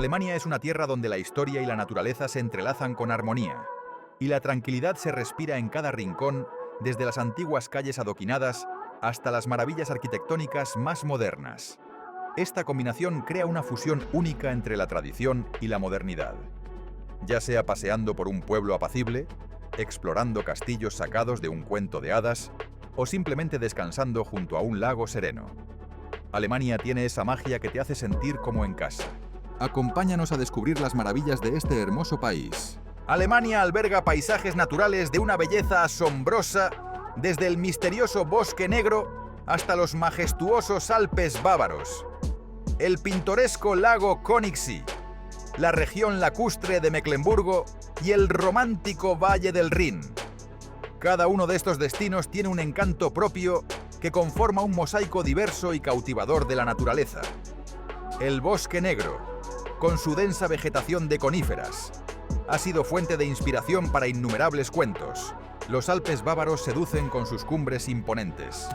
Alemania es una tierra donde la historia y la naturaleza se entrelazan con armonía, y la tranquilidad se respira en cada rincón, desde las antiguas calles adoquinadas hasta las maravillas arquitectónicas más modernas. Esta combinación crea una fusión única entre la tradición y la modernidad. Ya sea paseando por un pueblo apacible, explorando castillos sacados de un cuento de hadas, o simplemente descansando junto a un lago sereno. Alemania tiene esa magia que te hace sentir como en casa. Acompáñanos a descubrir las maravillas de este hermoso país. Alemania alberga paisajes naturales de una belleza asombrosa, desde el misterioso Bosque Negro hasta los majestuosos Alpes bávaros, el pintoresco lago Königssee, la región lacustre de Mecklemburgo y el romántico Valle del Rin. Cada uno de estos destinos tiene un encanto propio que conforma un mosaico diverso y cautivador de la naturaleza. El Bosque Negro, con su densa vegetación de coníferas, ha sido fuente de inspiración para innumerables cuentos. Los Alpes bávaros seducen con sus cumbres imponentes,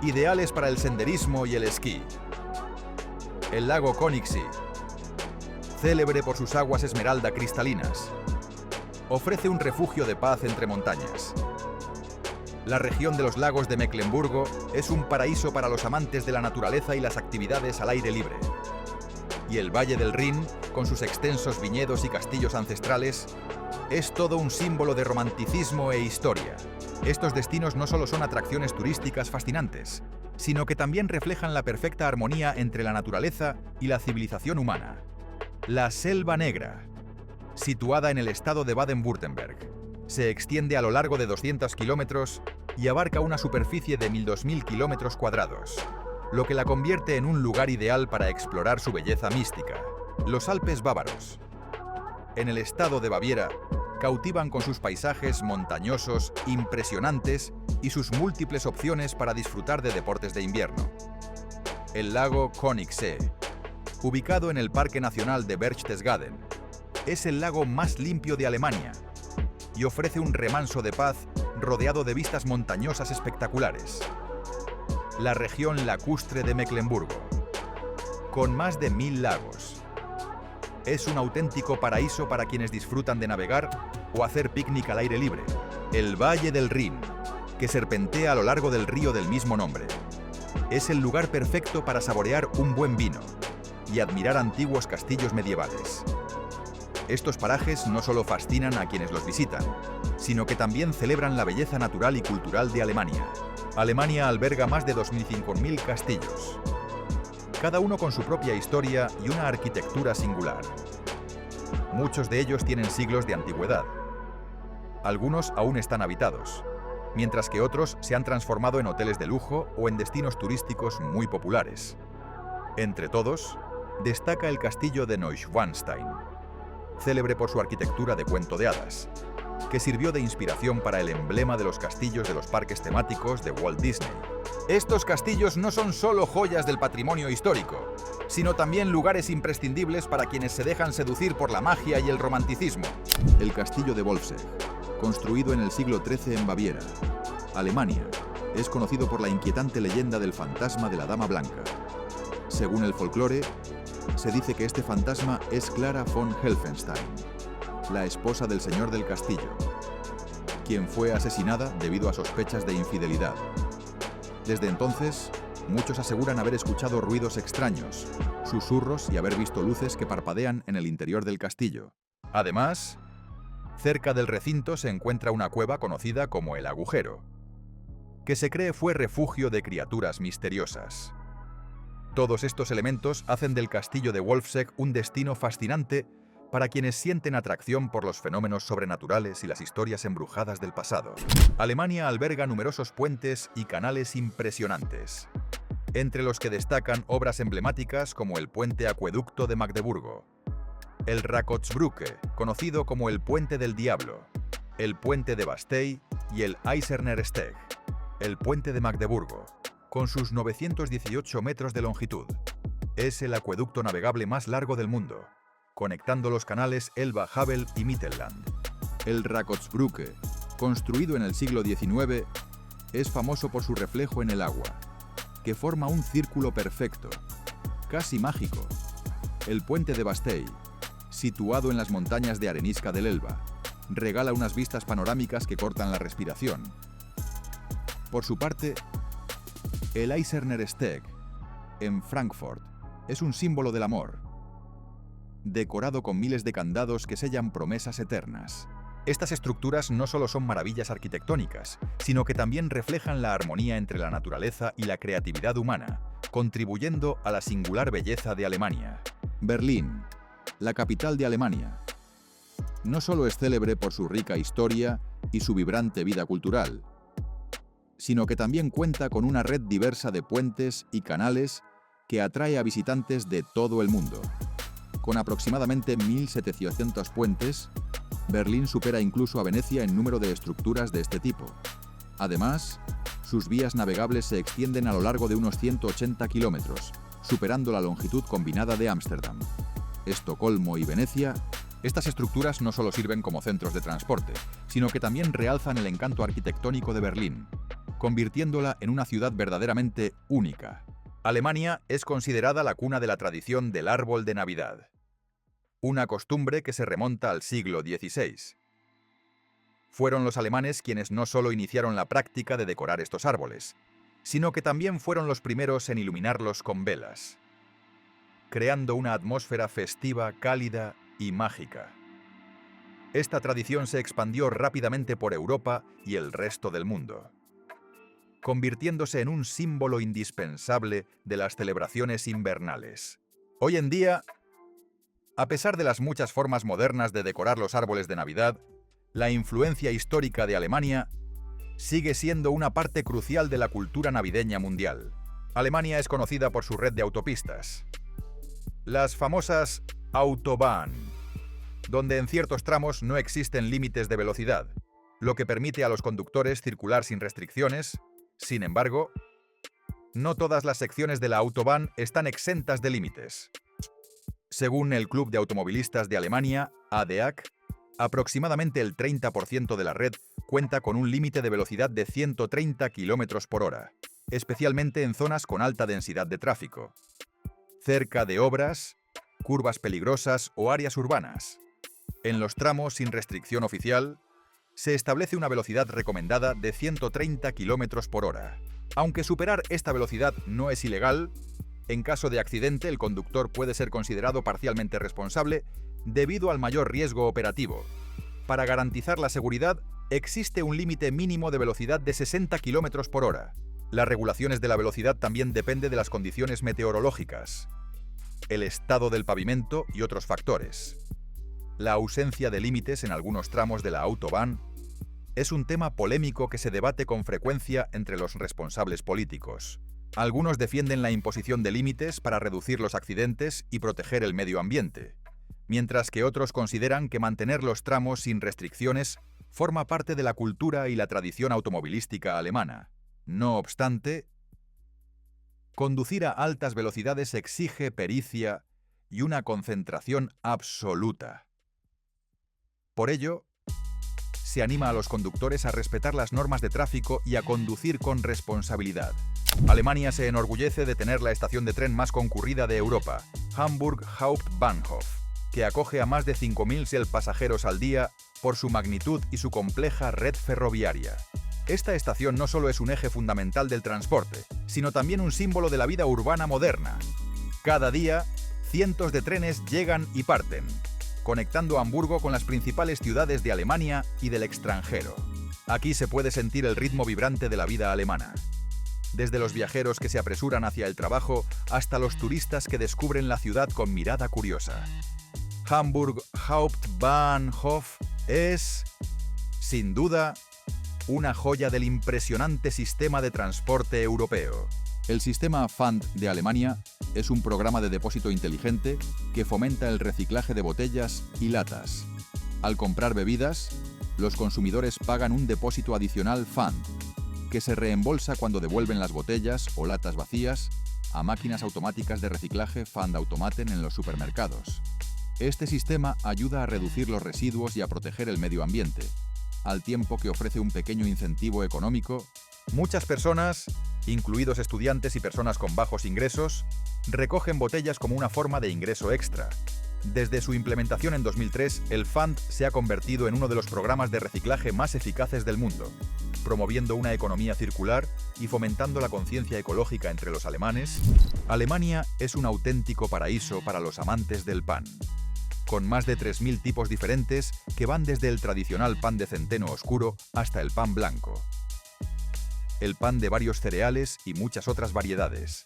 ideales para el senderismo y el esquí. El lago Königssee, célebre por sus aguas esmeralda cristalinas, ofrece un refugio de paz entre montañas. La región de los lagos de Mecklemburgo es un paraíso para los amantes de la naturaleza y las actividades al aire libre. Y el Valle del Rin, con sus extensos viñedos y castillos ancestrales, es todo un símbolo de romanticismo e historia. Estos destinos no solo son atracciones turísticas fascinantes, sino que también reflejan la perfecta armonía entre la naturaleza y la civilización humana. La Selva Negra, situada en el estado de Baden-Württemberg, se extiende a lo largo de 200 kilómetros y abarca una superficie de 1.000 kilómetros cuadrados, lo que la convierte en un lugar ideal para explorar su belleza mística. Los Alpes bávaros, en el estado de Baviera, cautivan con sus paisajes montañosos impresionantes y sus múltiples opciones para disfrutar de deportes de invierno. El lago Königssee, ubicado en el Parque Nacional de Berchtesgaden, es el lago más limpio de Alemania y ofrece un remanso de paz rodeado de vistas montañosas espectaculares. La región lacustre de Mecklemburgo, con más de 1000 lagos, es un auténtico paraíso para quienes disfrutan de navegar o hacer picnic al aire libre. El Valle del Rin, que serpentea a lo largo del río del mismo nombre, es el lugar perfecto para saborear un buen vino y admirar antiguos castillos medievales. Estos parajes no solo fascinan a quienes los visitan, sino que también celebran la belleza natural y cultural de Alemania. Alemania alberga más de 2005.000 castillos, cada uno con su propia historia y una arquitectura singular. Muchos de ellos tienen siglos de antigüedad. Algunos aún están habitados, mientras que otros se han transformado en hoteles de lujo o en destinos turísticos muy populares. Entre todos, destaca el castillo de Neuschwanstein, célebre por su arquitectura de cuento de hadas, que sirvió de inspiración para el emblema de los castillos de los parques temáticos de Walt Disney. Estos castillos no son solo joyas del patrimonio histórico, sino también lugares imprescindibles para quienes se dejan seducir por la magia y el romanticismo. El castillo de Wolfsegg, construido en el siglo XIII en Baviera, Alemania, es conocido por la inquietante leyenda del fantasma de la Dama Blanca. Según el folclore, se dice que este fantasma es Clara von Helfenstein, la esposa del señor del castillo, quien fue asesinada debido a sospechas de infidelidad. Desde entonces, muchos aseguran haber escuchado ruidos extraños, susurros y haber visto luces que parpadean en el interior del castillo. Además, cerca del recinto se encuentra una cueva conocida como el Agujero, que se cree fue refugio de criaturas misteriosas. Todos estos elementos hacen del castillo de Wolfsegg un destino fascinante para quienes sienten atracción por los fenómenos sobrenaturales y las historias embrujadas del pasado. Alemania alberga numerosos puentes y canales impresionantes, entre los que destacan obras emblemáticas como el Puente Acueducto de Magdeburgo, el Rakotsbrücke, conocido como el Puente del Diablo, el Puente de Bastei y el Eiserner Steg. El Puente de Magdeburgo, con sus 918 metros de longitud, es el acueducto navegable más largo del mundo, conectando los canales Elba-Havel y Mittelland. El Rakotsbrücke, construido en el siglo XIX, es famoso por su reflejo en el agua, que forma un círculo perfecto, casi mágico, El puente de Bastei, situado en las montañas de arenisca del Elba, regala unas vistas panorámicas que cortan la respiración. Por su parte, el Eiserner Steg, en Frankfurt, es un símbolo del amor, decorado con miles de candados que sellan promesas eternas. Estas estructuras no solo son maravillas arquitectónicas, sino que también reflejan la armonía entre la naturaleza y la creatividad humana, contribuyendo a la singular belleza de Alemania. Berlín, la capital de Alemania, no solo es célebre por su rica historia y su vibrante vida cultural, sino que también cuenta con una red diversa de puentes y canales que atrae a visitantes de todo el mundo. Con aproximadamente 1.700 puentes, Berlín supera incluso a Venecia en número de estructuras de este tipo. Además, sus vías navegables se extienden a lo largo de unos 180 kilómetros, superando la longitud combinada de Ámsterdam, Estocolmo y Venecia. Estas estructuras no solo sirven como centros de transporte, sino que también realzan el encanto arquitectónico de Berlín, convirtiéndola en una ciudad verdaderamente única. Alemania es considerada la cuna de la tradición del árbol de Navidad, una costumbre que se remonta al siglo XVI. Fueron los alemanes quienes no solo iniciaron la práctica de decorar estos árboles, sino que también fueron los primeros en iluminarlos con velas, creando una atmósfera festiva, cálida y mágica. Esta tradición se expandió rápidamente por Europa y el resto del mundo, convirtiéndose en un símbolo indispensable de las celebraciones invernales. Hoy en día, a pesar de las muchas formas modernas de decorar los árboles de Navidad, la influencia histórica de Alemania sigue siendo una parte crucial de la cultura navideña mundial. Alemania es conocida por su red de autopistas, las famosas Autobahn, donde en ciertos tramos no existen límites de velocidad, lo que permite a los conductores circular sin restricciones. Sin embargo, no todas las secciones de la Autobahn están exentas de límites. Según el Club de Automovilistas de Alemania, ADAC, aproximadamente el 30% de la red cuenta con un límite de velocidad de 130 km por hora, especialmente en zonas con alta densidad de tráfico, cerca de obras, curvas peligrosas o áreas urbanas. En los tramos sin restricción oficial, se establece una velocidad recomendada de 130 km por hora. Aunque superar esta velocidad no es ilegal, en caso de accidente el conductor puede ser considerado parcialmente responsable debido al mayor riesgo operativo. Para garantizar la seguridad, existe un límite mínimo de velocidad de 60 km por hora. Las regulaciones de la velocidad también dependen de las condiciones meteorológicas, el estado del pavimento y otros factores. La ausencia de límites en algunos tramos de la Autobahn es un tema polémico que se debate con frecuencia entre los responsables políticos. Algunos defienden la imposición de límites para reducir los accidentes y proteger el medio ambiente, mientras que otros consideran que mantener los tramos sin restricciones forma parte de la cultura y la tradición automovilística alemana. No obstante, conducir a altas velocidades exige pericia y una concentración absoluta. Por ello, se anima a los conductores a respetar las normas de tráfico y a conducir con responsabilidad. Alemania se enorgullece de tener la estación de tren más concurrida de Europa, Hamburg Hauptbahnhof, que acoge a más de 5.000 pasajeros al día por su magnitud y su compleja red ferroviaria. Esta estación no solo es un eje fundamental del transporte, sino también un símbolo de la vida urbana moderna. Cada día, cientos de trenes llegan y parten, conectando Hamburgo con las principales ciudades de Alemania y del extranjero. Aquí se puede sentir el ritmo vibrante de la vida alemana, desde los viajeros que se apresuran hacia el trabajo hasta los turistas que descubren la ciudad con mirada curiosa. Hamburg Hauptbahnhof es, sin duda, una joya del impresionante sistema de transporte europeo. El sistema Pfand de Alemania es un programa de depósito inteligente que fomenta el reciclaje de botellas y latas. Al comprar bebidas, los consumidores pagan un depósito adicional Pfand, que se reembolsa cuando devuelven las botellas o latas vacías a máquinas automáticas de reciclaje Pfandautomaten en los supermercados. Este sistema ayuda a reducir los residuos y a proteger el medio ambiente, al tiempo que ofrece un pequeño incentivo económico. Muchas personas, incluidos estudiantes y personas con bajos ingresos, recogen botellas como una forma de ingreso extra. Desde su implementación en 2003, el Pfand se ha convertido en uno de los programas de reciclaje más eficaces del mundo, promoviendo una economía circular y fomentando la conciencia ecológica entre los alemanes. Alemania es un auténtico paraíso para los amantes del pan, con más de 3.000 tipos diferentes que van desde el tradicional pan de centeno oscuro hasta el pan blanco, el pan de varios cereales y muchas otras variedades.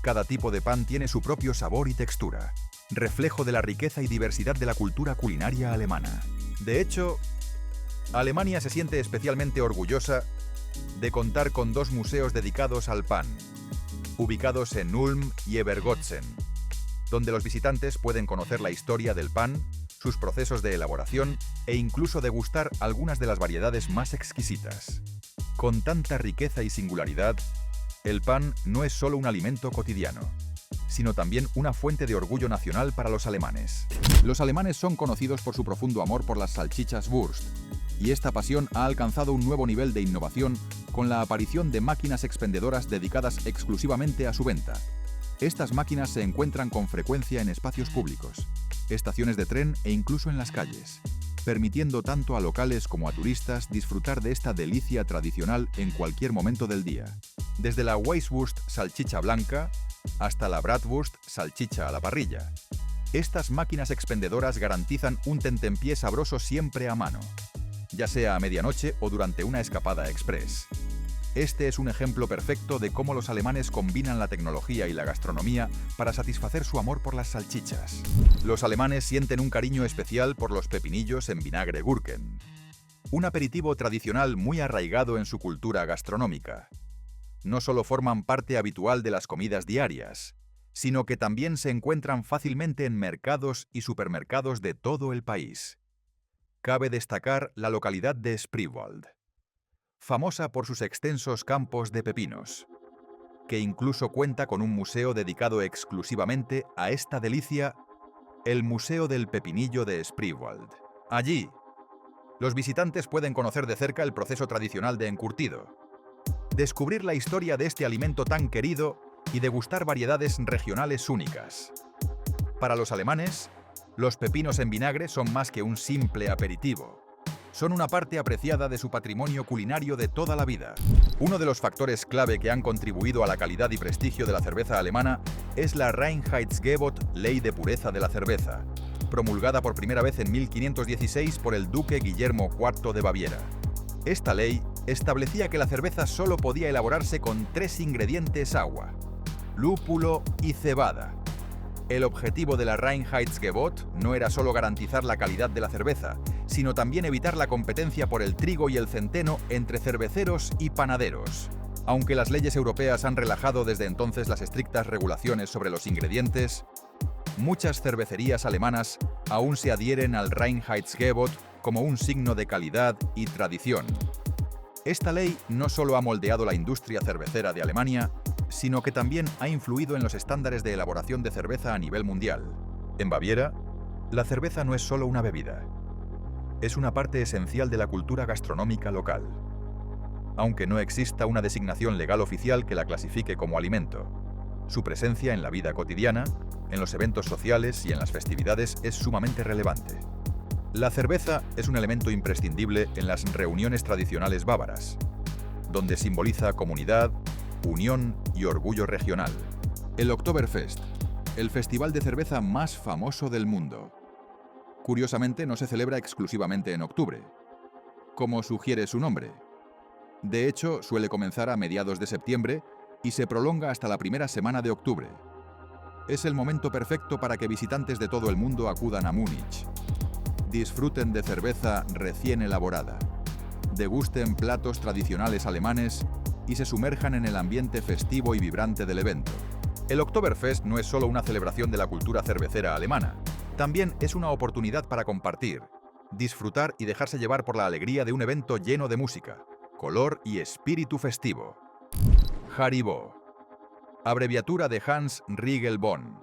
Cada tipo de pan tiene su propio sabor y textura, reflejo de la riqueza y diversidad de la cultura culinaria alemana. De hecho, Alemania se siente especialmente orgullosa de contar con 2 museos dedicados al pan, ubicados en Ulm y Evergotzen, donde los visitantes pueden conocer la historia del pan, sus procesos de elaboración e incluso degustar algunas de las variedades más exquisitas. Con tanta riqueza y singularidad, el pan no es solo un alimento cotidiano, sino también una fuente de orgullo nacional para los alemanes. Los alemanes son conocidos por su profundo amor por las salchichas Wurst, y esta pasión ha alcanzado un nuevo nivel de innovación con la aparición de máquinas expendedoras dedicadas exclusivamente a su venta. Estas máquinas se encuentran con frecuencia en espacios públicos, estaciones de tren e incluso en las calles, permitiendo tanto a locales como a turistas disfrutar de esta delicia tradicional en cualquier momento del día. Desde la Weisswurst salchicha blanca hasta la Bratwurst salchicha a la parrilla. Estas máquinas expendedoras garantizan un tentempié sabroso siempre a mano, ya sea a medianoche o durante una escapada express. Este es un ejemplo perfecto de cómo los alemanes combinan la tecnología y la gastronomía para satisfacer su amor por las salchichas. Los alemanes sienten un cariño especial por los pepinillos en vinagre Gurken, un aperitivo tradicional muy arraigado en su cultura gastronómica. No solo forman parte habitual de las comidas diarias, sino que también se encuentran fácilmente en mercados y supermercados de todo el país. Cabe destacar la localidad de Spreewald, famosa por sus extensos campos de pepinos, que incluso cuenta con un museo dedicado exclusivamente a esta delicia, el Museo del Pepinillo de Spreewald. Allí, los visitantes pueden conocer de cerca el proceso tradicional de encurtido, descubrir la historia de este alimento tan querido y degustar variedades regionales únicas. Para los alemanes, los pepinos en vinagre son más que un simple aperitivo. Son una parte apreciada de su patrimonio culinario de toda la vida. Uno de los factores clave que han contribuido a la calidad y prestigio de la cerveza alemana es la Reinheitsgebot, Ley de Pureza de la Cerveza, promulgada por primera vez en 1516 por el duque Guillermo IV de Baviera. Esta ley establecía que la cerveza solo podía elaborarse con 3 ingredientes: agua, lúpulo y cebada. El objetivo de la Reinheitsgebot no era solo garantizar la calidad de la cerveza, sino también evitar la competencia por el trigo y el centeno entre cerveceros y panaderos. Aunque las leyes europeas han relajado desde entonces las estrictas regulaciones sobre los ingredientes, muchas cervecerías alemanas aún se adhieren al Reinheitsgebot como un signo de calidad y tradición. Esta ley no solo ha moldeado la industria cervecera de Alemania, sino que también ha influido en los estándares de elaboración de cerveza a nivel mundial. En Baviera, la cerveza no es solo una bebida, es una parte esencial de la cultura gastronómica local. Aunque no exista una designación legal oficial que la clasifique como alimento, su presencia en la vida cotidiana, en los eventos sociales y en las festividades es sumamente relevante. La cerveza es un elemento imprescindible en las reuniones tradicionales bávaras, donde simboliza comunidad, unión y orgullo regional. El Oktoberfest, el festival de cerveza más famoso del mundo. Curiosamente, no se celebra exclusivamente en octubre, como sugiere su nombre. De hecho, suele comenzar a mediados de septiembre y se prolonga hasta la primera semana de octubre. Es el momento perfecto para que visitantes de todo el mundo acudan a Múnich, disfruten de cerveza recién elaborada, degusten platos tradicionales alemanes y se sumerjan en el ambiente festivo y vibrante del evento. El Oktoberfest no es solo una celebración de la cultura cervecera alemana, también es una oportunidad para compartir, disfrutar y dejarse llevar por la alegría de un evento lleno de música, color y espíritu festivo. Haribo, abreviatura de Hans Riegel Bonn,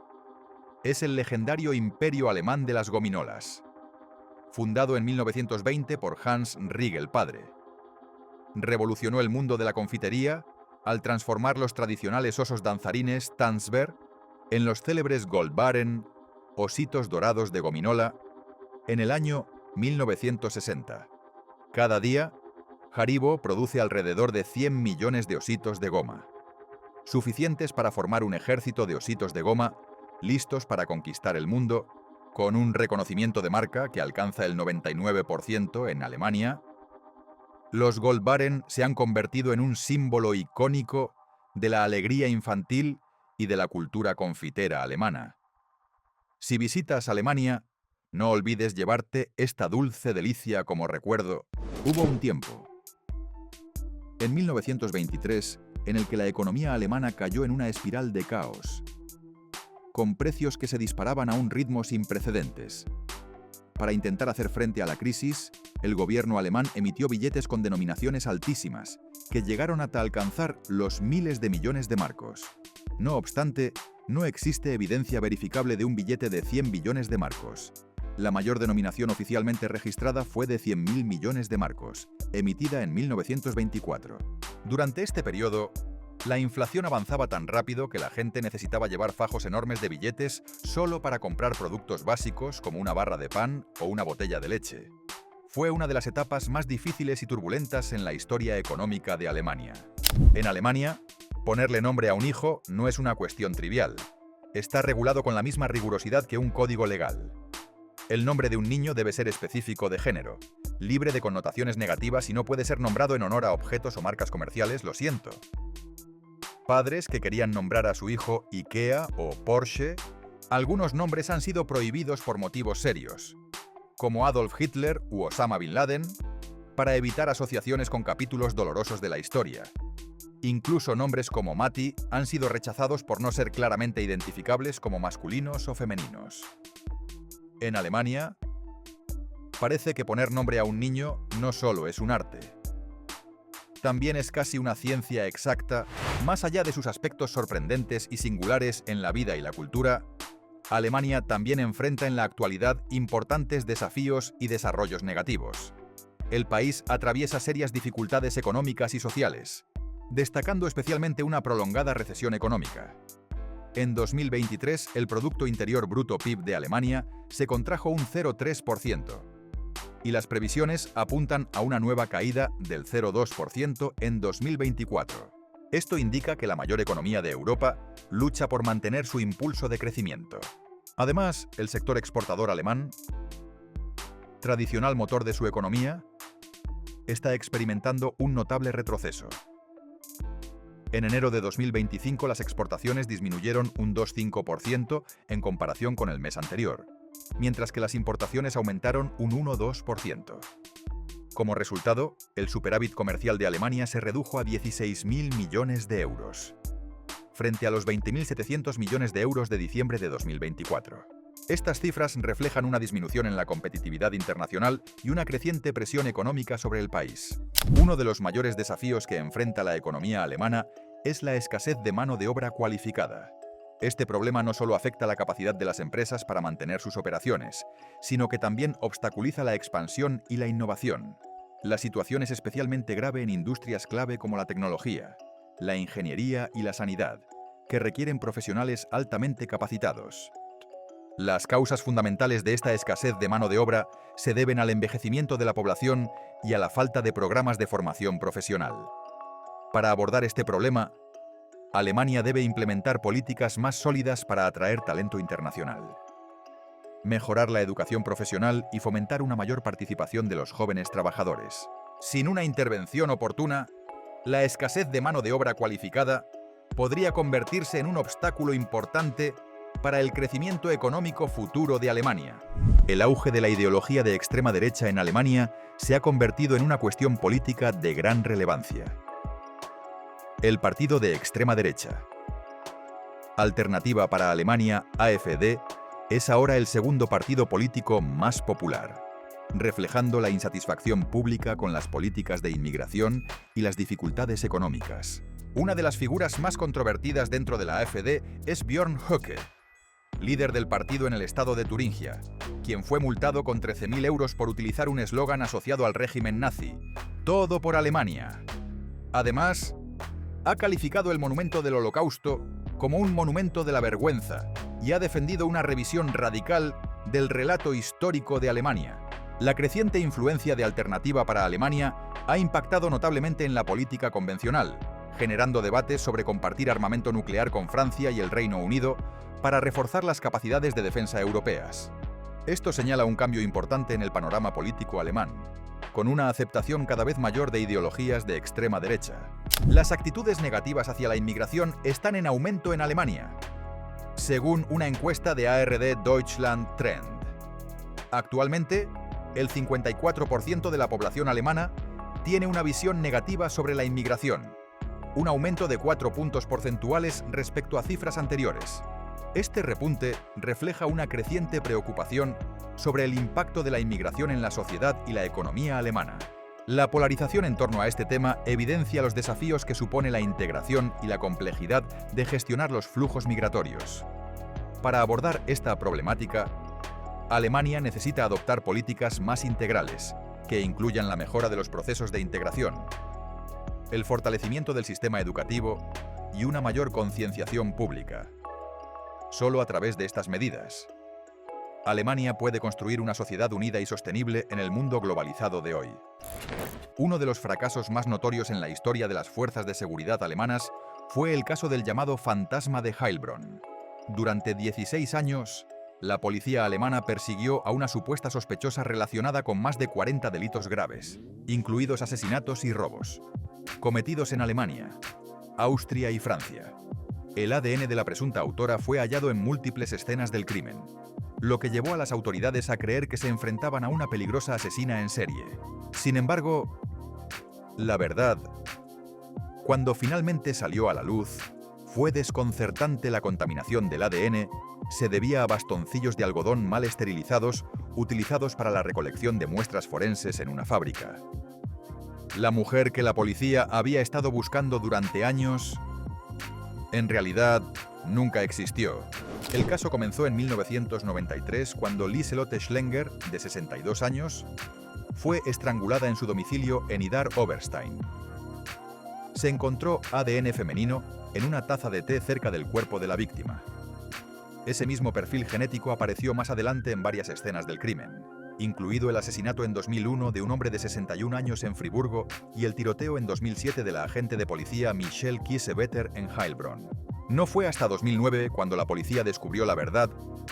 es el legendario imperio alemán de las gominolas, fundado en 1920 por Hans Riegel padre. Revolucionó el mundo de la confitería al transformar los tradicionales osos danzarines Tanzber en los célebres Goldbaren, ositos dorados de gominola, en el año 1960. Cada día, Haribo produce alrededor de 100 millones de ositos de goma, suficientes para formar un ejército de ositos de goma listos para conquistar el mundo, con un reconocimiento de marca que alcanza el 99% en Alemania. Los Goldbaren se han convertido en un símbolo icónico de la alegría infantil y de la cultura confitera alemana. Si visitas Alemania, no olvides llevarte esta dulce delicia como recuerdo. Hubo un tiempo, en 1923, en el que la economía alemana cayó en una espiral de caos, con precios que se disparaban a un ritmo sin precedentes. Para intentar hacer frente a la crisis, el gobierno alemán emitió billetes con denominaciones altísimas, que llegaron hasta alcanzar los miles de millones de marcos. No obstante, no existe evidencia verificable de un billete de 100 billones de marcos. La mayor denominación oficialmente registrada fue de 100.000 millones de marcos, emitida en 1924. Durante este periodo, la inflación avanzaba tan rápido que la gente necesitaba llevar fajos enormes de billetes solo para comprar productos básicos como una barra de pan o una botella de leche. Fue una de las etapas más difíciles y turbulentas en la historia económica de Alemania. En Alemania, ponerle nombre a un hijo no es una cuestión trivial. Está regulado con la misma rigurosidad que un código legal. El nombre de un niño debe ser específico de género, libre de connotaciones negativas y no puede ser nombrado en honor a objetos o marcas comerciales, lo siento. Padres que querían nombrar a su hijo IKEA o Porsche, algunos nombres han sido prohibidos por motivos serios, como Adolf Hitler u Osama Bin Laden, para evitar asociaciones con capítulos dolorosos de la historia. Incluso nombres como Mati han sido rechazados por no ser claramente identificables como masculinos o femeninos. En Alemania, parece que poner nombre a un niño no solo es un arte. También es casi una ciencia exacta. Más allá de sus aspectos sorprendentes y singulares en la vida y la cultura, Alemania también enfrenta en la actualidad importantes desafíos y desarrollos negativos. El país atraviesa serias dificultades económicas y sociales, destacando especialmente una prolongada recesión económica. En 2023, el Producto Interior Bruto PIB de Alemania se contrajo un 0,3%, y las previsiones apuntan a una nueva caída del 0,2% en 2024. Esto indica que la mayor economía de Europa lucha por mantener su impulso de crecimiento. Además, el sector exportador alemán, tradicional motor de su economía, está experimentando un notable retroceso. En enero de 2025 las exportaciones disminuyeron un 2,5% en comparación con el mes anterior, mientras que las importaciones aumentaron un 1,2%. Como resultado, el superávit comercial de Alemania se redujo a 16.000 millones de euros, frente a los 20.700 millones de euros de diciembre de 2024. Estas cifras reflejan una disminución en la competitividad internacional y una creciente presión económica sobre el país. Uno de los mayores desafíos que enfrenta la economía alemana es la escasez de mano de obra cualificada. Este problema no solo afecta la capacidad de las empresas para mantener sus operaciones, sino que también obstaculiza la expansión y la innovación. La situación es especialmente grave en industrias clave como la tecnología, la ingeniería y la sanidad, que requieren profesionales altamente capacitados. Las causas fundamentales de esta escasez de mano de obra se deben al envejecimiento de la población y a la falta de programas de formación profesional. Para abordar este problema, Alemania debe implementar políticas más sólidas para atraer talento internacional, mejorar la educación profesional y fomentar una mayor participación de los jóvenes trabajadores. Sin una intervención oportuna, la escasez de mano de obra cualificada podría convertirse en un obstáculo importante para el crecimiento económico futuro de Alemania. El auge de la ideología de extrema derecha en Alemania se ha convertido en una cuestión política de gran relevancia. El partido de extrema derecha, Alternativa para Alemania, AfD, es ahora el segundo partido político más popular, reflejando la insatisfacción pública con las políticas de inmigración y las dificultades económicas. Una de las figuras más controvertidas dentro de la AfD es Björn Höcke, líder del partido en el estado de Turingia, quien fue multado con 13.000 euros por utilizar un eslogan asociado al régimen nazi: «Todo por Alemania». Además, ha calificado el monumento del Holocausto como un monumento de la vergüenza y ha defendido una revisión radical del relato histórico de Alemania. La creciente influencia de Alternativa para Alemania ha impactado notablemente en la política convencional, generando debates sobre compartir armamento nuclear con Francia y el Reino Unido para reforzar las capacidades de defensa europeas. Esto señala un cambio importante en el panorama político alemán, con una aceptación cada vez mayor de ideologías de extrema derecha. Las actitudes negativas hacia la inmigración están en aumento en Alemania, según una encuesta de ARD Deutschland Trend. Actualmente, el 54% de la población alemana tiene una visión negativa sobre la inmigración, un aumento de 4 puntos porcentuales respecto a cifras anteriores. Este repunte refleja una creciente preocupación sobre el impacto de la inmigración en la sociedad y la economía alemana. La polarización en torno a este tema evidencia los desafíos que supone la integración y la complejidad de gestionar los flujos migratorios. Para abordar esta problemática, Alemania necesita adoptar políticas más integrales, que incluyan la mejora de los procesos de integración, el fortalecimiento del sistema educativo y una mayor concienciación pública. Solo a través de estas medidas, Alemania puede construir una sociedad unida y sostenible en el mundo globalizado de hoy. Uno de los fracasos más notorios en la historia de las fuerzas de seguridad alemanas fue el caso del llamado Fantasma de Heilbronn. Durante 16 años, la policía alemana persiguió a una supuesta sospechosa relacionada con más de 40 delitos graves, incluidos asesinatos y robos, cometidos en Alemania, Austria y Francia. El ADN de la presunta autora fue hallado en múltiples escenas del crimen, lo que llevó a las autoridades a creer que se enfrentaban a una peligrosa asesina en serie. Sin embargo, la verdad, cuando finalmente salió a la luz, fue desconcertante. La contaminación del ADN se debía a bastoncillos de algodón mal esterilizados utilizados para la recolección de muestras forenses en una fábrica. La mujer que la policía había estado buscando durante años, en realidad, nunca existió. El caso comenzó en 1993 cuando Lieselotte Schlenger, de 62 años, fue estrangulada en su domicilio en Idar Oberstein. Se encontró ADN femenino en una taza de té cerca del cuerpo de la víctima. Ese mismo perfil genético apareció más adelante en varias escenas del crimen, incluido el asesinato en 2001 de un hombre de 61 años en Friburgo y el tiroteo en 2007 de la agente de policía Michelle Kiesewetter en Heilbronn. No fue hasta 2009 cuando la policía descubrió la verdad.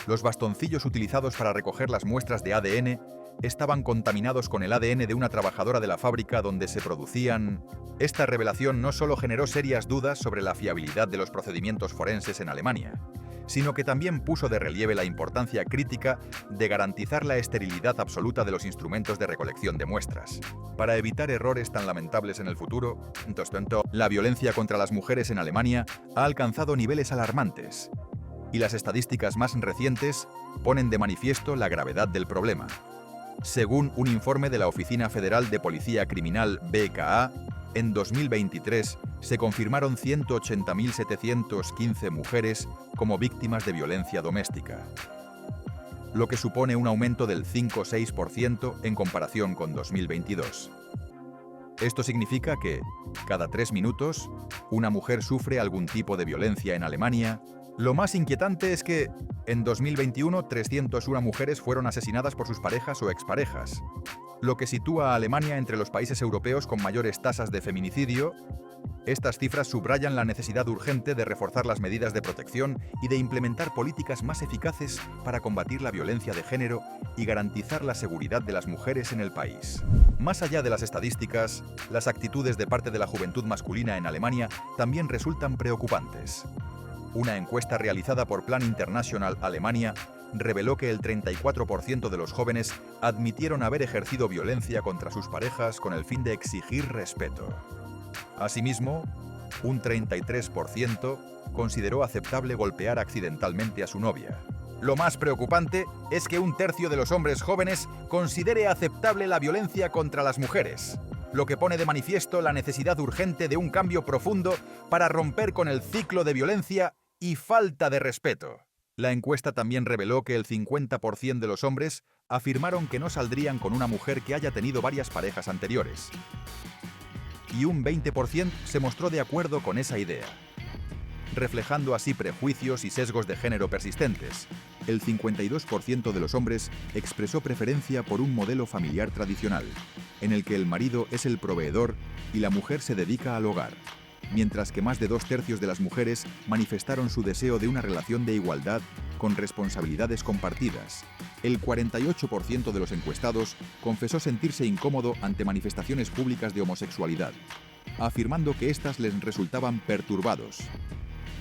Los bastoncillos utilizados para recoger las muestras de ADN estaban contaminados con el ADN de una trabajadora de la fábrica donde se producían. Esta revelación no solo generó serias dudas sobre la fiabilidad de los procedimientos forenses en Alemania, sino que también puso de relieve la importancia crítica de garantizar la esterilidad absoluta de los instrumentos de recolección de muestras. Para evitar errores tan lamentables en el futuro, la violencia contra las mujeres en Alemania ha alcanzado niveles alarmantes, y las estadísticas más recientes ponen de manifiesto la gravedad del problema. Según un informe de la Oficina Federal de Policía Criminal BKA, en 2023 se confirmaron 180.715 mujeres como víctimas de violencia doméstica, lo que supone un aumento del 5,6% en comparación con 2022. Esto significa que, cada 3 minutos, una mujer sufre algún tipo de violencia en Alemania. Lo más inquietante es que, en 2021, 301 mujeres fueron asesinadas por sus parejas o exparejas, lo que sitúa a Alemania entre los países europeos con mayores tasas de feminicidio. Estas cifras subrayan la necesidad urgente de reforzar las medidas de protección y de implementar políticas más eficaces para combatir la violencia de género y garantizar la seguridad de las mujeres en el país. Más allá de las estadísticas, las actitudes de parte de la juventud masculina en Alemania también resultan preocupantes. Una encuesta realizada por Plan International Alemania reveló que el 34% de los jóvenes admitieron haber ejercido violencia contra sus parejas con el fin de exigir respeto. Asimismo, un 33% consideró aceptable golpear accidentalmente a su novia. Lo más preocupante es que un tercio de los hombres jóvenes considere aceptable la violencia contra las mujeres, lo que pone de manifiesto la necesidad urgente de un cambio profundo para romper con el ciclo de violencia y falta de respeto. La encuesta también reveló que el 50% de los hombres afirmaron que no saldrían con una mujer que haya tenido varias parejas anteriores. y un 20% se mostró de acuerdo con esa idea, reflejando así prejuicios y sesgos de género persistentes. El 52% de los hombres expresó preferencia por un modelo familiar tradicional, en el que el marido es el proveedor y la mujer se dedica al hogar, mientras que más de 2/3 de las mujeres manifestaron su deseo de una relación de igualdad con responsabilidades compartidas. El 48% de los encuestados confesó sentirse incómodo ante manifestaciones públicas de homosexualidad, afirmando que éstas les resultaban perturbados,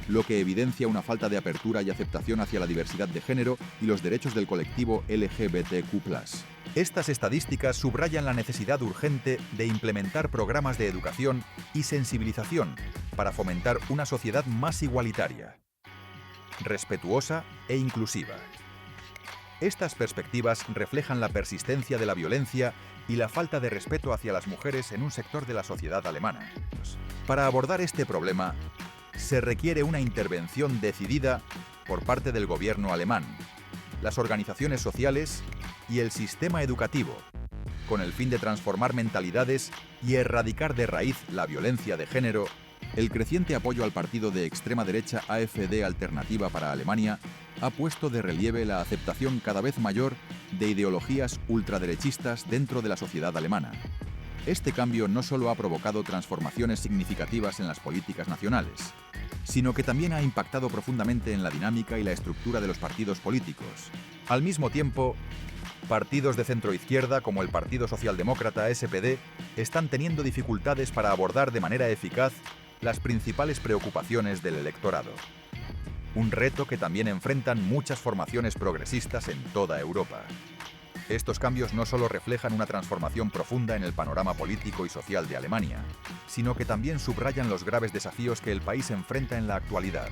lo que evidencia una falta de apertura y aceptación hacia la diversidad de género y los derechos del colectivo LGBTQ+. Estas estadísticas subrayan la necesidad urgente de implementar programas de educación y sensibilización para fomentar una sociedad más igualitaria, respetuosa e inclusiva. Estas perspectivas reflejan la persistencia de la violencia y la falta de respeto hacia las mujeres en un sector de la sociedad alemana. Para abordar este problema, se requiere una intervención decidida por parte del gobierno alemán, las organizaciones sociales y el sistema educativo, con el fin de transformar mentalidades y erradicar de raíz la violencia de género. El creciente apoyo al partido de extrema derecha AfD Alternativa para Alemania ha puesto de relieve la aceptación cada vez mayor de ideologías ultraderechistas dentro de la sociedad alemana. Este cambio no solo ha provocado transformaciones significativas en las políticas nacionales, sino que también ha impactado profundamente en la dinámica y la estructura de los partidos políticos. Al mismo tiempo, partidos de centroizquierda como el Partido Socialdemócrata SPD están teniendo dificultades para abordar de manera eficaz las principales preocupaciones del electorado. Un reto que también enfrentan muchas formaciones progresistas en toda Europa. Estos cambios no solo reflejan una transformación profunda en el panorama político y social de Alemania, sino que también subrayan los graves desafíos que el país enfrenta en la actualidad.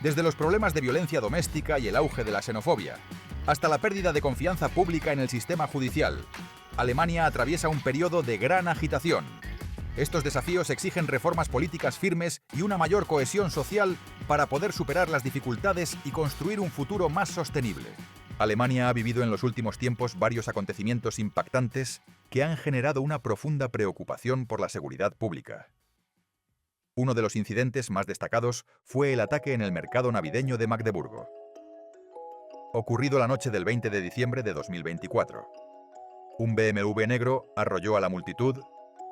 Desde los problemas de violencia doméstica y el auge de la xenofobia, hasta la pérdida de confianza pública en el sistema judicial, Alemania atraviesa un periodo de gran agitación. Estos desafíos exigen reformas políticas firmes y una mayor cohesión social para poder superar las dificultades y construir un futuro más sostenible. Alemania ha vivido en los últimos tiempos varios acontecimientos impactantes que han generado una profunda preocupación por la seguridad pública. Uno de los incidentes más destacados fue el ataque en el mercado navideño de Magdeburgo, ocurrido la noche del 20 de diciembre de 2024. Un BMW negro arrolló a la multitud,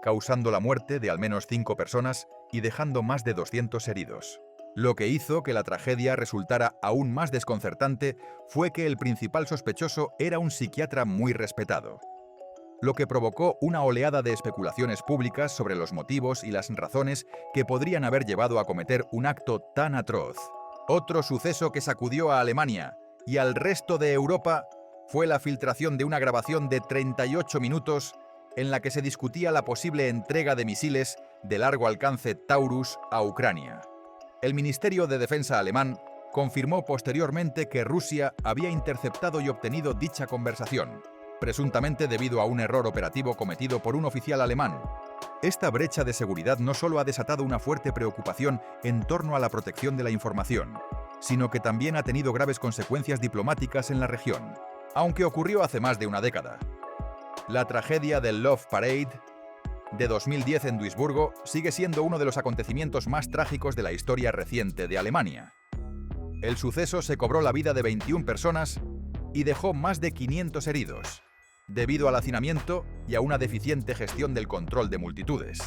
causando la muerte de al menos 5 personas y dejando más de 200 heridos. Lo que hizo que la tragedia resultara aún más desconcertante fue que el principal sospechoso era un psiquiatra muy respetado, lo que provocó una oleada de especulaciones públicas sobre los motivos y las razones que podrían haber llevado a cometer un acto tan atroz. Otro suceso que sacudió a Alemania y al resto de Europa fue la filtración de una grabación de 38 minutos en la que se discutía la posible entrega de misiles de largo alcance Taurus a Ucrania. El Ministerio de Defensa alemán confirmó posteriormente que Rusia había interceptado y obtenido dicha conversación, presuntamente debido a un error operativo cometido por un oficial alemán. Esta brecha de seguridad no solo ha desatado una fuerte preocupación en torno a la protección de la información, sino que también ha tenido graves consecuencias diplomáticas en la región, aunque ocurrió hace más de una década. La tragedia del Love Parade de 2010 en Duisburgo sigue siendo uno de los acontecimientos más trágicos de la historia reciente de Alemania. El suceso se cobró la vida de 21 personas y dejó más de 500 heridos, debido al hacinamiento y a una deficiente gestión del control de multitudes.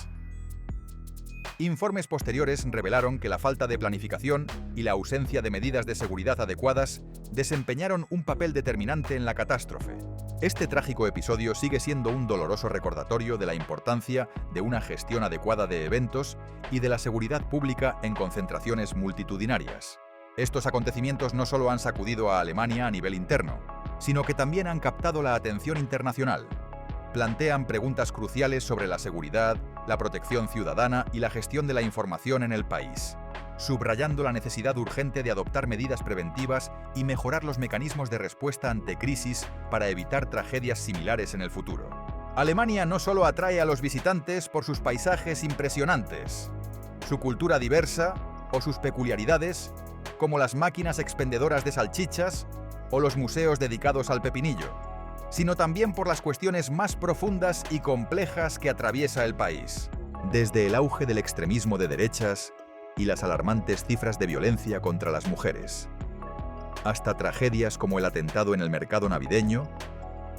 Informes posteriores revelaron que la falta de planificación y la ausencia de medidas de seguridad adecuadas desempeñaron un papel determinante en la catástrofe. Este trágico episodio sigue siendo un doloroso recordatorio de la importancia de una gestión adecuada de eventos y de la seguridad pública en concentraciones multitudinarias. Estos acontecimientos no solo han sacudido a Alemania a nivel interno, sino que también han captado la atención internacional. Plantean preguntas cruciales sobre la seguridad, la protección ciudadana y la gestión de la información en el país, subrayando la necesidad urgente de adoptar medidas preventivas y mejorar los mecanismos de respuesta ante crisis para evitar tragedias similares en el futuro. Alemania no solo atrae a los visitantes por sus paisajes impresionantes, su cultura diversa o sus peculiaridades, como las máquinas expendedoras de salchichas o los museos dedicados al pepinillo, sino también por las cuestiones más profundas y complejas que atraviesa el país. Desde el auge del extremismo de derechas y las alarmantes cifras de violencia contra las mujeres, hasta tragedias como el atentado en el mercado navideño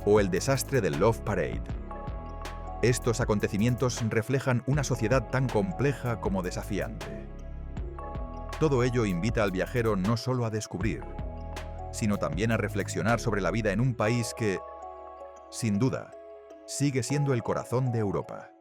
o el desastre del Love Parade. Estos acontecimientos reflejan una sociedad tan compleja como desafiante. Todo ello invita al viajero no solo a descubrir, sino también a reflexionar sobre la vida en un país que, sin duda, sigue siendo el corazón de Europa.